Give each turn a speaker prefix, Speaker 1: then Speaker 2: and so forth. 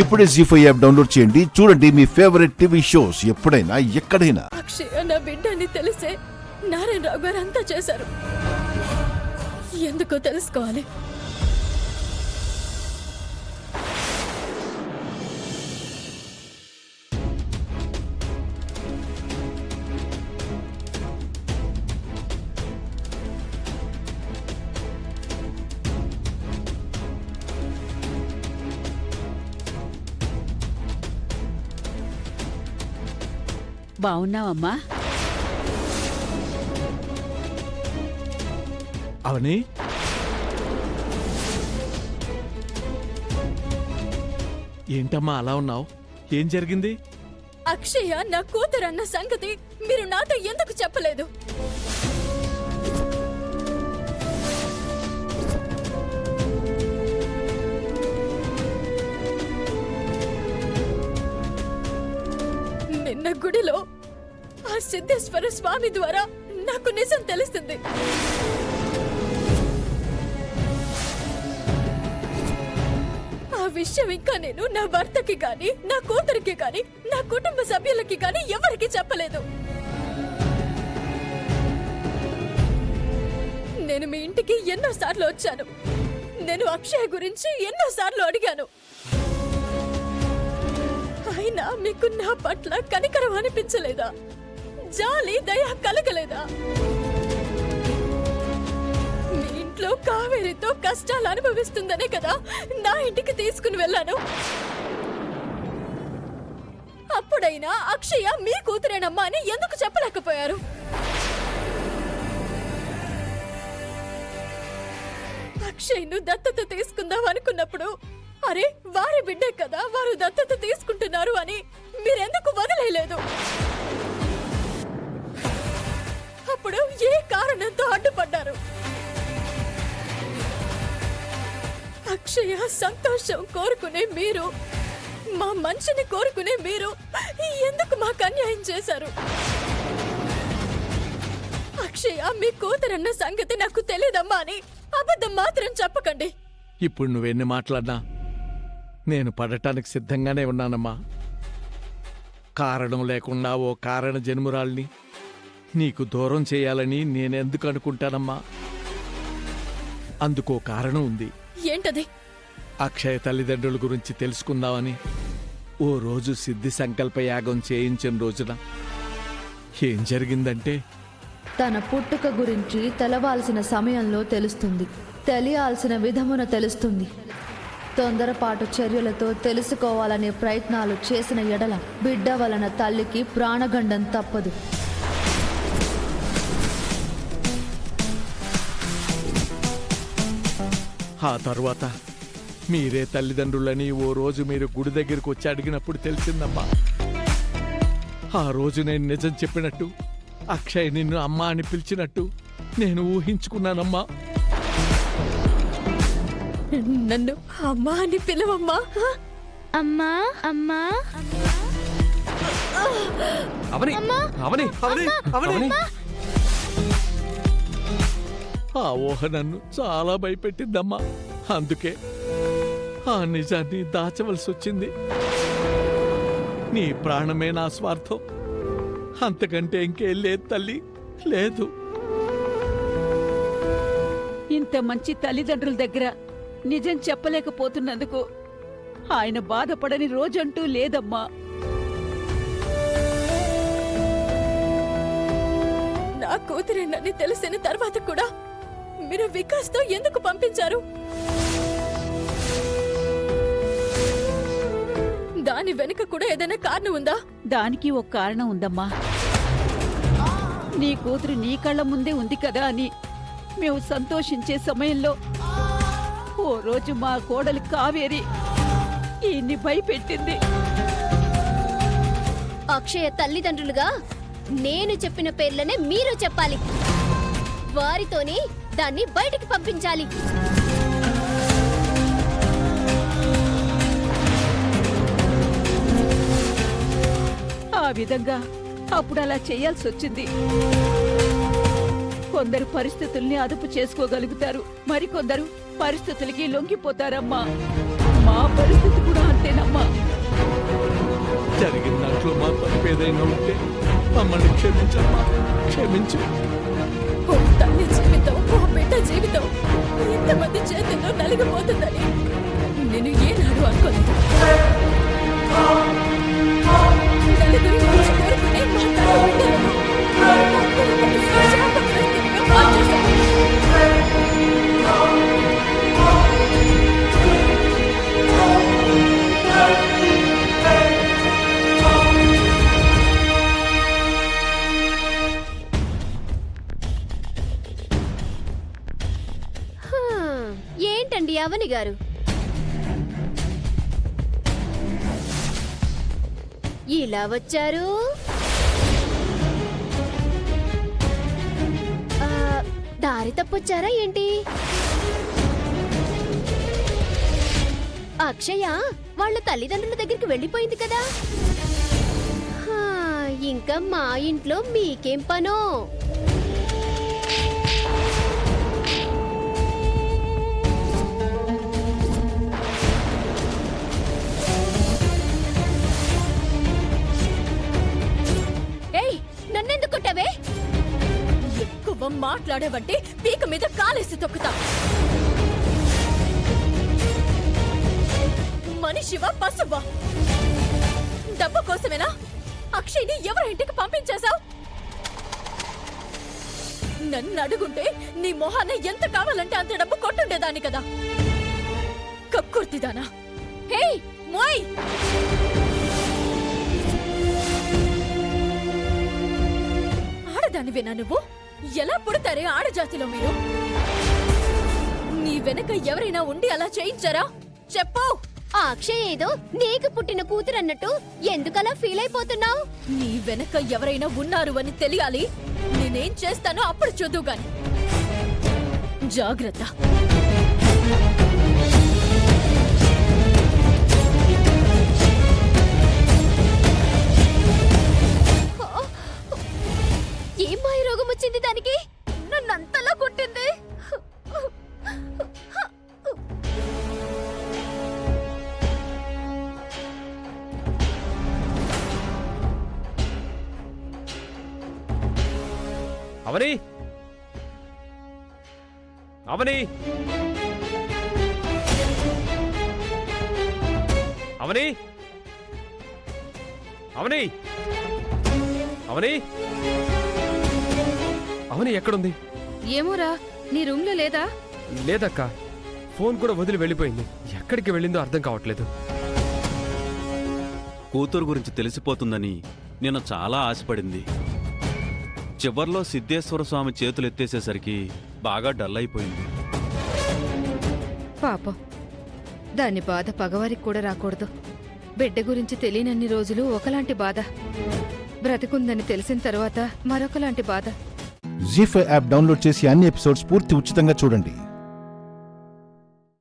Speaker 1: ఇప్పుడే జీ5 app download చేయండి. చూడండి మీ ఫేవరెట్ టీవీ షోస్ ఎప్పుడైనా ఎక్కడైనా.
Speaker 2: అక్షయ నా బిడ్డ అని తెలిసే నారాయణరావు గారు అంతా చేశారు. ఎందుకో తెలుసుకోవాలి.
Speaker 3: బావున్నావమ్మా?
Speaker 4: అవని, ఏంటమ్మా అలా ఉన్నావు? ఏం జరిగింది?
Speaker 2: అక్షయ నా కూతురన్న సంగతి మీరు నాతో ఎందుకు చెప్పలేదు? నిన్న గుడిలో ఆ సిద్ధేశ్వర స్వామి ద్వారా నాకు నిజం తెలుస్తుంది. ఆ విషయం ఇంకా నేను నా భర్తకి గాని, నా కూతురికి గాని, నా కుటుంబ సభ్యులకి గాని ఎవరికి చెప్పలేదు. నేను మీ ఇంటికి ఎన్నోసార్లు వచ్చాను. నేను అక్షయ్ గురించి ఎన్నోసార్లు అడిగాను. అయినా మీకు నా పట్ల కనికరం అనిపించలేదా? జాలి, దయ కలగలేదా? మీ ఇంట్లో కావేరితో కష్టాలు అనుభవిస్తుందనే కదా నా ఇంటికి తీసుకుని వెళ్ళాను. అప్పుడైనా అక్షయ మీ కూతురేనమ్మా అని ఎందుకు చెప్పలేకపోయారు? అక్షయ్ను దత్తత తీసుకుందాం అనుకున్నప్పుడు, అరే వారి బిడ్డే కదా, వారు దత్తత తీసుకుంటున్నారు అని మీరెందుకు వదిలేయలేదు? అప్పుడు ఏ కారణంతో అడ్డుపడ్డారు? అక్షయ సంతోషం కోరుకునే మీరు, మా మనిషిని కోరుకునే మీరు ఎందుకు మాకు అన్యాయం చేశారు? అక్షయ మీ కూతురన్న సంగతి నాకు తెలియదమ్మా అని అబద్ధం మాత్రం చెప్పకండి.
Speaker 4: ఇప్పుడు నువ్వెన్ని మాట్లాడినా నేను పడటానికి సిద్ధంగానే ఉన్నానమ్మా. కారణం లేకుండా ఓ కారణ జన్మురాల్ని నీకు దూరం చేయాలని నేనెందుకు అనుకుంటానమ్మా? అందుకో కారణం ఉంది.
Speaker 2: ఏంటది?
Speaker 4: అక్షయ తల్లిదండ్రుల గురించి తెలుసుకుందామని ఓ రోజు సిద్ధి సంకల్ప యాగం చేయించిన రోజున ఏం జరిగిందంటే,
Speaker 5: తన పుట్టుక గురించి తెలవాల్సిన సమయంలో తెలుస్తుంది, తెలియాల్సిన విధమున తెలుస్తుంది. తొందరపాటు చర్యలతో తెలుసుకోవాలనే ప్రయత్నాలు చేసిన ఎడల బిడ్డ వలన తల్లికి ప్రాణగండం తప్పదు.
Speaker 4: ఆ తర్వాత మీరే తల్లిదండ్రులని ఓ రోజు మీరు గుడి దగ్గరికి వచ్చి అడిగినప్పుడు తెలిసిందమ్మా. ఆ రోజు నేను నిజం చెప్పినట్టు, అక్షయ్ నిన్ను అమ్మా అని పిలిచినట్టు నేను ఊహించుకున్నానమ్మా.
Speaker 2: నన్ను అమ్మా అని పిలవమ్మా.
Speaker 6: అమ్మా అమ్మా
Speaker 4: అవని, అవని, అవని, అవని. ఆ ఊహ నన్ను చాలా భయపెట్టిందమ్మా. అందుకే ఆ నిజాన్ని దాచవలసి వచ్చింది. నీ ప్రాణమే నా స్వార్థం, అంతకంటే ఇంకేం లేదు తల్లి, లేదు.
Speaker 3: ఇంత మంచి తల్లిదండ్రుల దగ్గర నిజం చెప్పలేకపోతున్నందుకు ఆయన బాధపడని రోజంటూ లేదమ్మా.
Speaker 2: నా కూతురేనని తెలిసిన తర్వాత కూడా మీరు వికాస్తో ఎందుకు పంపించారు? దాని వెనుక కూడా ఏదైనా కారణం ఉందా?
Speaker 3: దానికి ఒక కారణం ఉందమ్మా. నీ కూతురు నీ కళ్ళ ముందే ఉంది కదా అని మేము సంతోషించే సమయంలో ఓ రోజు మా కోడలి కావేరి ఈయన్ని భయపెట్టింది.
Speaker 6: అక్షయ తల్లిదండ్రులుగా నేను చెప్పిన పేర్లనే మీరు చెప్పాలి. వారితోనే దాన్ని బయటికి పంపించాలి.
Speaker 3: ఆ విధంగా అప్పుడు అలా చేయాల్సి వచ్చింది. కొందరు పరిస్థితుల్ని అదుపు చేసుకోగలుగుతారు, మరికొందరు పరిస్థితులకి లొంగిపోతారమ్మా. మా పరిస్థితి కూడా అంతేనమ్మా.
Speaker 4: తప్పేమైనా ఉంటే మమ్మల్ని క్షమించమ్మా, క్షమించు.
Speaker 2: ఓ తల్లి జీవితం, ఓ బిడ్డ జీవితం ఇంతమంది చేతుల్లో నలిగిపోతుందని నేను ఏనాడు అనుకోలేదు. నలుగురి మంచి కోరుకునే మా తల్లి బిడ్డలను అందరూ కలిసి శాపగ్రస్తులుగా మార్చేశారు.
Speaker 6: ఏంటండి అవని గారు, ఇలా వచ్చారు? దారి తప్పొచ్చారా ఏంటి? అక్షయ వాళ్ళ తల్లిదండ్రుల దగ్గరికి వెళ్ళిపోయింది కదా. ఇంకా మా ఇంట్లో మీకేం పనో? నన్నెందుకు కొట్టావే?
Speaker 2: ఎక్కువ మాట్లాడేవంటే పీక మీద కాలేసి తొక్కుతా. మనిషివా పశువా? డబ్బు కోసమేనా అక్షయ్ని ఎవరి ఇంటికి పంపించేశావు? నన్ను అడుగుంటే నీ మొహాన్ని ఎంత కావాలంటే అంత డబ్బు కొట్టుండేదాన్ని కదా. కక్కుర్తిదానా? హే మోయ్, ఆడదానివేనా నువ్వు? ఎలా పుడతారే ఆడజాతిలో మీరు? నీ వెనక ఎవరైనా ఉండి అలా చేయించారా? చెప్పు.
Speaker 6: ఆ అక్షయ్ ఏదో నీకు పుట్టిన కూతురన్నట్టు ఎందుకలా ఫీల్ అయిపోతున్నావు?
Speaker 2: నీ వెనక ఎవరైనా ఉన్నారు అని తెలియాలి. నేనేం చేస్తానో అప్పుడు చూద్దు గాని. జాగ్రత్త.
Speaker 6: ఏం మాయ రోగం వచ్చింది దానికి? నన్నంతలా కొట్టింది.
Speaker 7: అవని, అవని, అవని, అవని, అవని, అవని ఎక్కడుంది?
Speaker 8: ఏమోరా, నీ రూమ్లో లేదా?
Speaker 7: లేదక్క, ఫోన్ కూడా వదిలి వెళ్ళిపోయింది. ఎక్కడికి వెళ్ళిందో అర్థం కావట్లేదు.
Speaker 9: కూతురు గురించి తెలిసిపోతుందని నేను చాలా ఆశపడింది. చివర్లో సిద్ధేశ్వర స్వామి చేతులెత్తేసేసరికి బాగా డల్ అయిపోయింది.
Speaker 8: పాపం, దాని బాధ పగవారికి కూడా రాకూడదు. బిడ్డ గురించి తెలియనన్ని రోజులు ఒకలాంటి బాధ, బ్రతికుందని తెలిసిన తర్వాత మరొకలాంటి బాధ.
Speaker 1: జీ5 యాప్ డౌన్లోడ్ చేసి అన్ని ఎపిసోడ్స్ పూర్తి ఉచితంగా చూడండి.